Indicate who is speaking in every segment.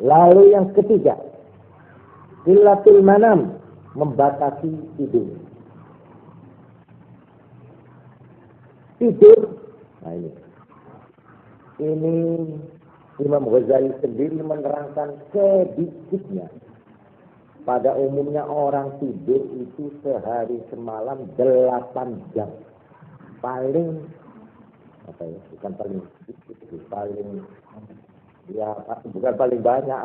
Speaker 1: Lalu yang ketiga, qillatul manam, membatasi tidur. Tidur, nah ini Imam Ghazali sendiri menerangkan sedikitnya. Pada umumnya orang tidur itu sehari semalam 8 jam. Paling bukan paling sedikit, bukan paling banyak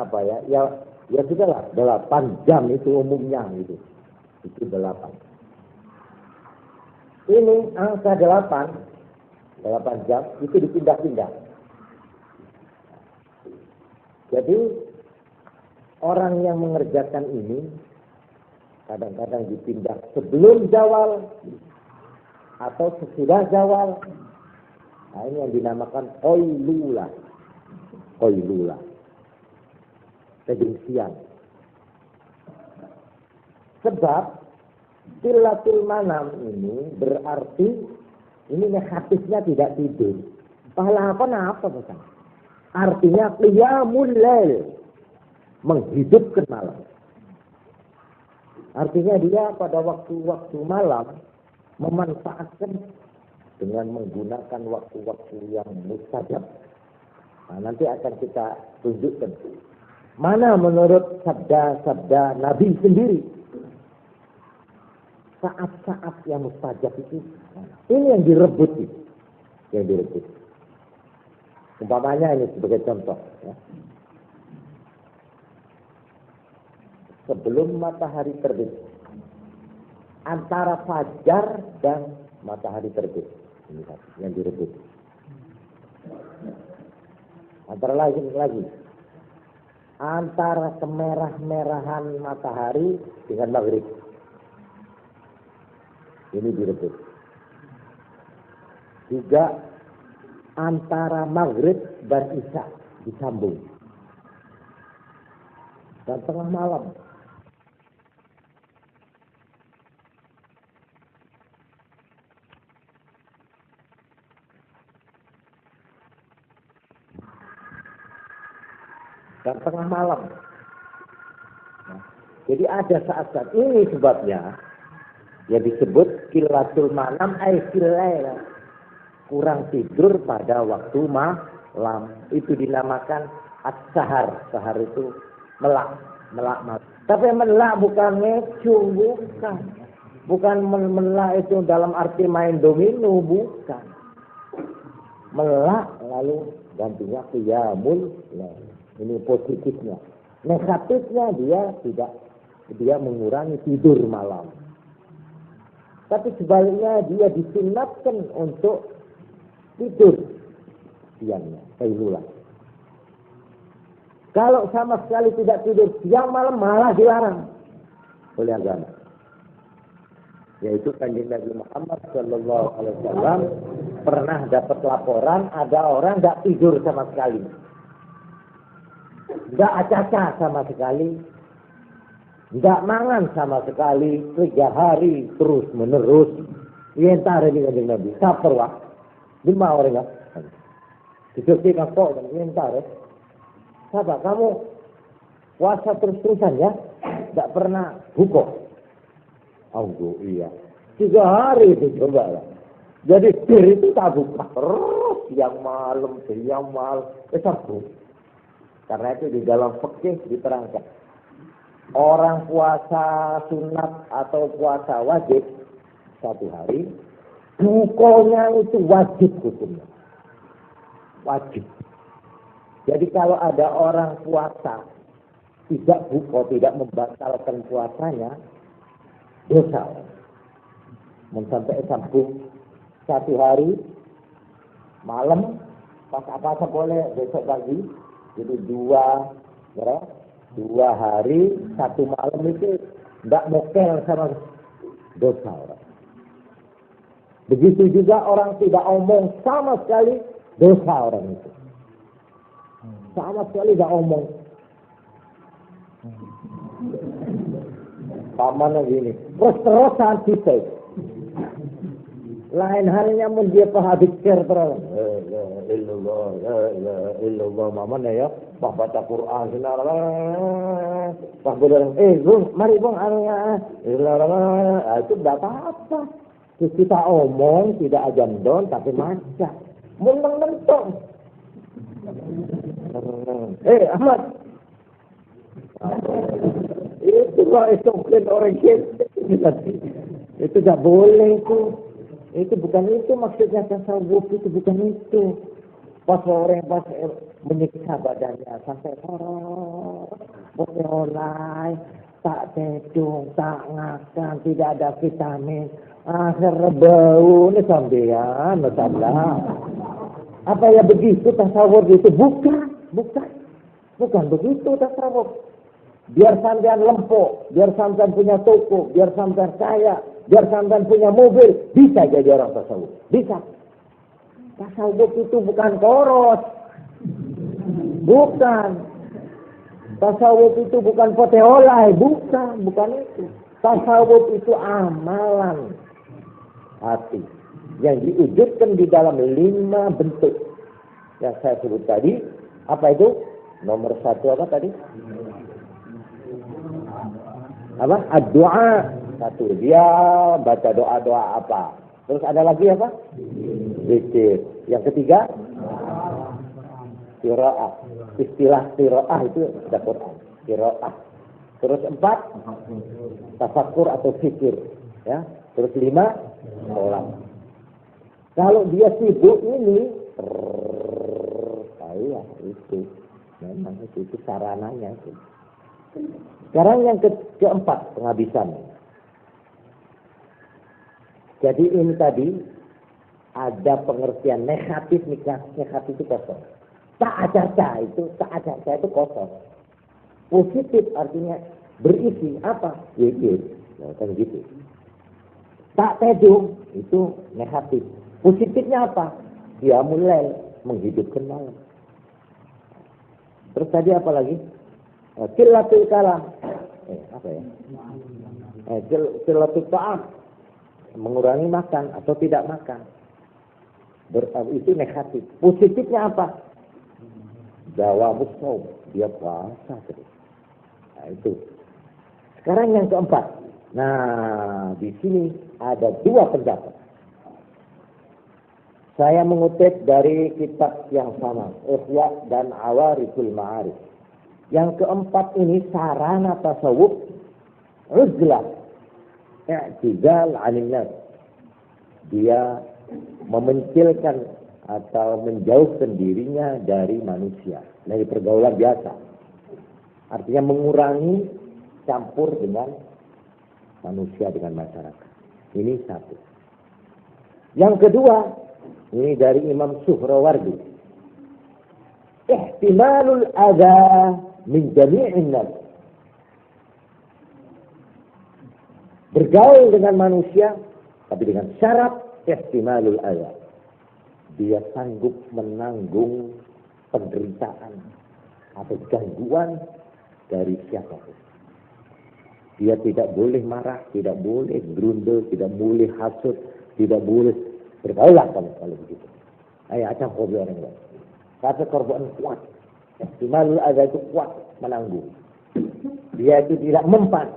Speaker 1: ya sudahlah 8 jam itu umumnya gitu. Itu 8. Ini angka 8 jam itu dipindah-pindah. Jadi orang yang mengerjakan ini kadang-kadang dipindah sebelum zawal atau sesudah zawal. Nah, ini yang dinamakan qailulah. Kegengsian. Sebab qillatul manam ini berarti ini negatifnya tidak tidur. Pahala apa bukan? Artinya qiyamul lail, menghidupkan malam. Artinya dia pada waktu-waktu malam memanfaatkan dengan menggunakan waktu-waktu yang mustajab. Nah, nanti akan kita tunjukkan mana menurut sabda Nabi sendiri saat-saat yang mustajab itu. Ini yang direbut itu. Umpamanya ini sebagai contoh ya. Sebelum matahari terbit, antara fajar dan matahari terbit, ini yang direbut. Antara lagi, antara kemerah-merahan matahari dengan maghrib, ini direbut. Juga antara maghrib dan isya disambung. Dan tengah malam. Dan tengah malam. Nah, jadi ada saat-saat ini sebabnya yang disebut qillatul manam ay filail, kurang tidur pada waktu malam. Itu dinamakan as-sahar. Sahar itu melak malam. Tapi melak bukan ngecung, bukan melak itu dalam arti main domino, bukan. Melak lalu gantinya qiyamul lail. Ini positifnya. Negatifnya dia mengurangi tidur malam. Tapi sebaliknya dia disunatkan untuk tidur siangnya, qailulah. Kalau sama sekali tidak tidur siang malam malah dilarang oleh agama. Yaitu Kanjeng Nabi Muhammad sallallahu alaihi wasallam pernah dapat laporan ada orang enggak tidur sama sekali. Enggak acaka sama sekali. Enggak mangan sama sekali 3 hari terus menerus. Yentar ini Kanjeng Nabi. Saper wah. 5 orang enggak. Disuruh kok yentar ya. Sahabat kamu puasa terus-terusan ya? Enggak pernah buka. Oh iya. 3 hari itu coba lah. Jadi itu tak buka terus siang malam. Sabtu. Karena itu di dalam fikih diterangkan. Orang puasa sunat atau puasa wajib 1 hari, bukanya itu wajib hukumnya. Wajib. Jadi kalau ada orang puasa tidak buka, tidak membatalkan puasanya, dosa. Sampai sambung 1 hari, malam, pas apa boleh, besok pagi. Jadi 2 hari, 1 malam itu tidak mokel sama dosa orang. Begitu juga orang tidak omong sama sekali, dosa orang itu. Sama sekali tidak omong. Pamannya gini, terus-terusan kita. Lain halnya mun dia pahadikir terus. La ilaha illallah mamana ya. Bah baca Quran senar. Bah bilang, bung, mari bung anu itu enggak apa-apa. Kita omong tidak ajam don tapi maca. Mun mentok. Ahmad. Itu kok itu orang kita. Itu enggak boleh itu. Itu bukan itu maksudnya tasawuf, itu bukan itu. Pas menyiksa badannya sampai oleh tak tedung, tak ngakan, tidak ada vitamin. Akhir bau ini sampean, masalah. Apa ya begitu tasawuf itu? Bukan begitu tasawuf. Biar sampean lempok, biar sampean punya toko, biar sampean kaya, biar sampean punya mobil, bisa jadi orang tasawuf. Bisa. Tasawuf itu bukan koros. Bukan. Tasawuf itu bukan poteolai. Bukan itu. Tasawuf itu amalan hati yang diwujudkan di dalam 5 bentuk yang saya sebut tadi. Apa itu? Nomor 1 apa tadi? Apa? Doa. 1. Dia baca doa-doa apa? Terus ada lagi apa? Zikir. Yang ketiga? Qiraah. Istilah qiraah itu ada Quran. Qiraah. Terus 4? Tafakkur atau fikir. Ya. Terus 5? Sholat. Kalau dia sibuk ini, saya itu. Memang itu sarananya itu. Sekarang yang keempat, penghabisan. Jadi ini tadi ada pengertian negatif itu kosong. Ta'acaca itu kosong. Positif artinya berisi apa? Zikir. Nah, kan gitu. Tak tedung itu negatif. Positifnya apa? Dia mulai menghidupkan malam. Terus tadi apa lagi? Qillatul kalam. Apa ya? Qillatul ta'am. Mengurangi makan atau tidak makan. Itu negatif. Positifnya apa? Dawamus shaum. Dia puasa terus. Nah, itu. Sekarang yang keempat. Nah, di sini ada 2 pendapat. Saya mengutip dari kitab yang sama, Ihya dan Awarithul Ma'arif. Yang keempat ini sarana tasawuf, uzlah, i'tizal 'anil nas. Dia memencilkan atau menjauhkan dirinya dari manusia, dari pergaulan biasa. Artinya mengurangi campur dengan manusia, dengan masyarakat. Ini 1. Yang kedua, ini dari Imam Suhrawardi. Ihtimalul adha min jami'in nas. Bergaul dengan manusia, tapi dengan syarat ihtimalul adha. Dia sanggup menanggung penderitaan atau gangguan dari siapapun. Dia tidak boleh marah, tidak boleh gerundel, tidak boleh hasut, tidak boleh bergaulah kalau begitu. Ayah acam hobi orang lain. Kata korban kuat. Ihtimalul adha itu kuat menanggung. Dia itu tidak mempan.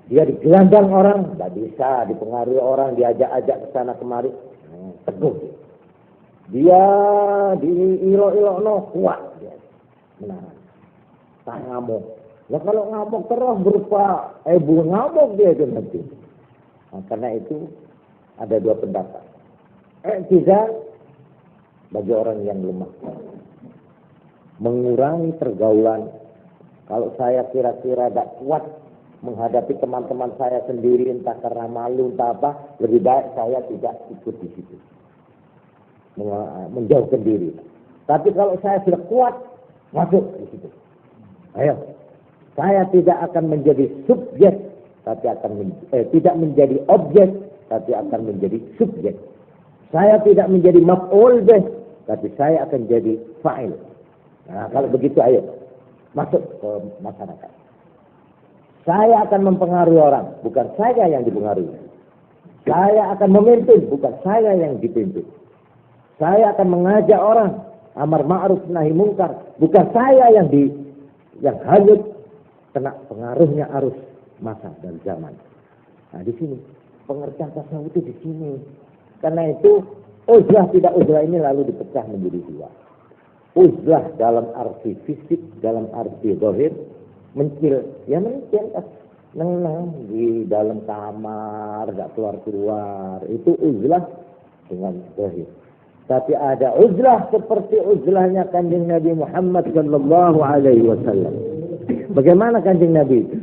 Speaker 1: Dia digelandang orang, tidak bisa dipengaruhi orang, diajak-ajak ke sana kemari. Teguh. Dia diilok-ilok kuat dia. Menahan. Tak ngamuk. Nah kalau ngamuk terus berupa ngamuk dia itu nanti. Nah, karena itu ada 2 pendapat. I'tizal bagi orang yang lemah. Mengurangi pergaulan. Kalau saya kira-kira tidak kuat menghadapi teman-teman saya sendiri, entah karena malu, entah apa, lebih baik saya tidak ikut di situ. Menjauhkan diri. Tapi kalau saya sudah kuat, masuk di situ. Ayo. Saya tidak akan menjadi subjek, tapi tidak menjadi objek, tapi akan menjadi subjek. Saya tidak menjadi maf'ul bih, tapi saya akan jadi fa'il. Nah, kalau begitu ayo masuk ke masyarakat. Saya akan mempengaruhi orang, bukan saya yang dipengaruhi. Saya akan memimpin, bukan saya yang dipimpin. Saya akan mengajak orang amar ma'ruf nahi mungkar, bukan saya yang hanyut kena pengaruhnya arus masa dan zaman. Nah, di sini pengertian tasawuf itu di sini. Karena itu uzlah tidak uzlah ini lalu dipecah menjadi dua. Uzlah dalam arti fisik, dalam arti zahir, mencil, ya mencil, neng di dalam kamar, gak keluar-keluar, itu uzlah dengan zahir. Tapi ada uzlah seperti uzlahnya Kanjeng Nabi Muhammad sallallahu alaihi wasallam. Bagaimana Kanjeng Nabi itu?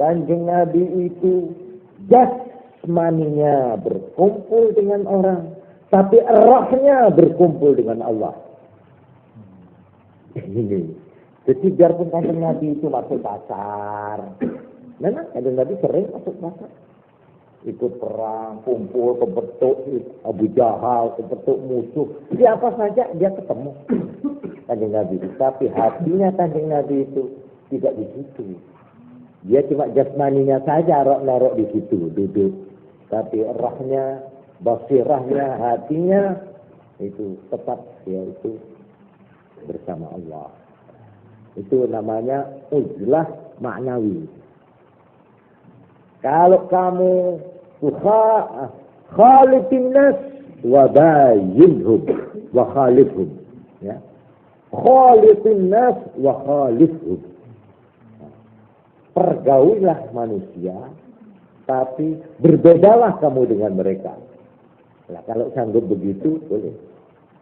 Speaker 1: Kanjeng Nabi itu jasmaninya berkumpul dengan orang, tapi rohnya berkumpul dengan Allah. Ini. Jadi biarpun Kanjeng Nabi itu masuk pasar, memang Kanjeng Nabi sering masuk pasar, ikut perang, kumpul, kebetuk Abu Jahal, kebetuk musuh, siapa saja dia ketemu Kanjeng Nabi. Tapi hatinya Kanjeng Nabi itu tidak di situ. Dia cuma jasmaninya saja narok di situ duduk, tapi rohnya, basirahnya, hatinya itu tetap dia itu bersama Allah. Itu namanya uzlah maknawi. Kalau kamu khalifin nas wa bayyinhum wa khalifhum, ya. Khalifin nas wa khalifhum. Pergaulilah manusia, tapi berbedalah kamu dengan mereka. Nah, kalau sanggup begitu, boleh.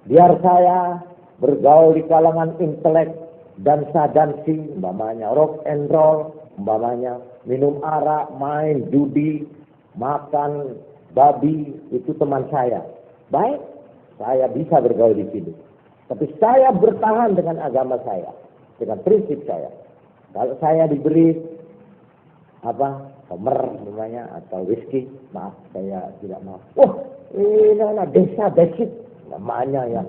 Speaker 1: Biar saya bergaul di kalangan intelek, dansa-dansi, umpamanya rock and roll, umpamanya minum arak, main judi, makan babi, itu teman saya. Baik, saya bisa bergaul di sini. Tapi saya bertahan dengan agama saya, dengan prinsip saya. Kalau saya diberi komer namanya atau whisky, maaf saya tidak mau. Ini anak desa basic namanya ya.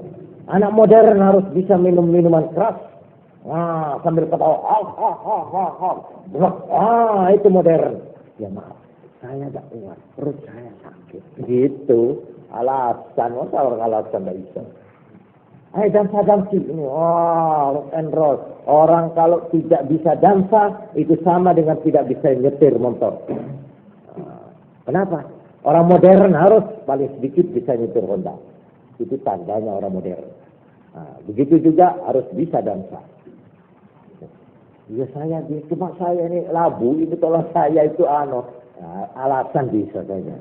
Speaker 1: Anak modern harus bisa minum minuman keras. Nah, sambil ketawa, itu modern. Ya maaf, saya tidak kuat, perut saya sakit. Gitu, alasan, masa orang alasan tidak bisa. Dansa-dansi ini, rock and roll. Orang kalau tidak bisa dansa, itu sama dengan tidak bisa nyetir motor. Kenapa? Orang modern harus paling sedikit bisa nyetir Honda. Itu tandanya orang modern. Nah, begitu juga harus bisa dansa. Ya saya, cuma saya ini labu, itu tolong saya itu alasan bisa saja.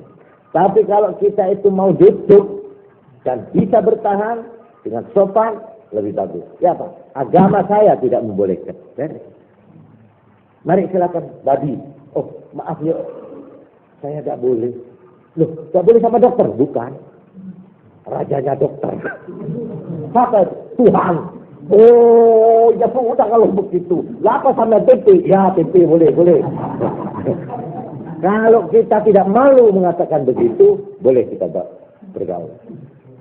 Speaker 1: Tapi kalau kita itu mau duduk dan bisa bertahan dengan sopan, lebih bagus. Ya Pak, agama saya tidak membolehkan. Mari silakan babi. Oh maaf ya, saya tidak boleh. Loh, tidak boleh sama dokter? Bukan. Rajanya dokter. Siapa? Tuhan. Oh, ya sudah kalau begitu. Lapa sama tempe? Ya, tempe boleh. Kalau kita tidak malu mengatakan begitu, boleh kita bergaul.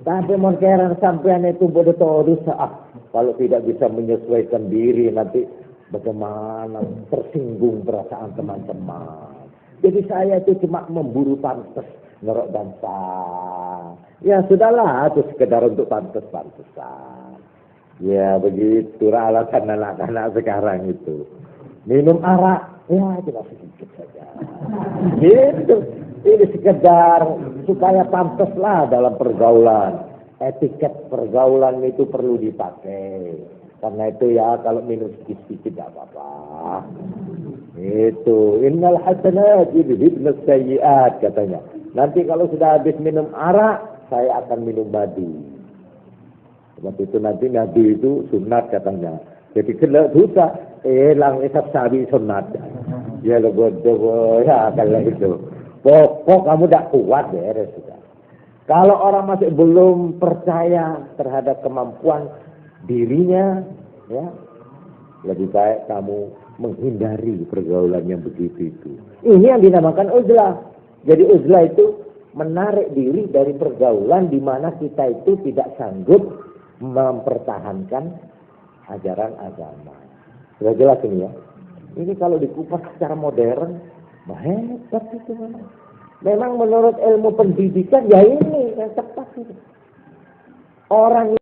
Speaker 1: Tapi modern sampean itu bodoh dosa. Kalau tidak bisa menyesuaikan diri, nanti bagaimana tersinggung perasaan teman-teman. Jadi saya itu cuma memburu pantas. Ngerok dansa. Ya sudahlah, itu sekedar untuk pantas-pantasan. Ya begitu alasan anak-anak sekarang itu. Minum arak, ya cuma sedikit saja. Gitu. Ini sekedar supaya pantas lah dalam pergaulan. Etiket pergaulan itu perlu dipakai. Karena itu ya kalau minum sedikit-sedikit tidak apa-apa. Itu. Innal hasanat yudhibnas sayyi'at katanya. Nanti kalau sudah habis minum arak, saya akan minum madu. Sebab itu nanti Nabi itu sunat katanya. Jadi kena dosa, lang isap sabi sunat. Ya lo bodoh, ya kalau itu. Pokok kamu tidak kuat beres sudah. Kalau orang masih belum percaya terhadap kemampuan dirinya, ya lebih baik kamu menghindari pergaulan yang begitu itu. Ini yang dinamakan uzlah. Jadi uzlah itu menarik diri dari pergaulan di mana kita itu tidak sanggup mempertahankan ajaran agama. Sudah jelas ini ya. Ini kalau dikupas secara modern, hebat itu memang. Memang menurut ilmu pendidikan ya ini yang tepat itu. Orang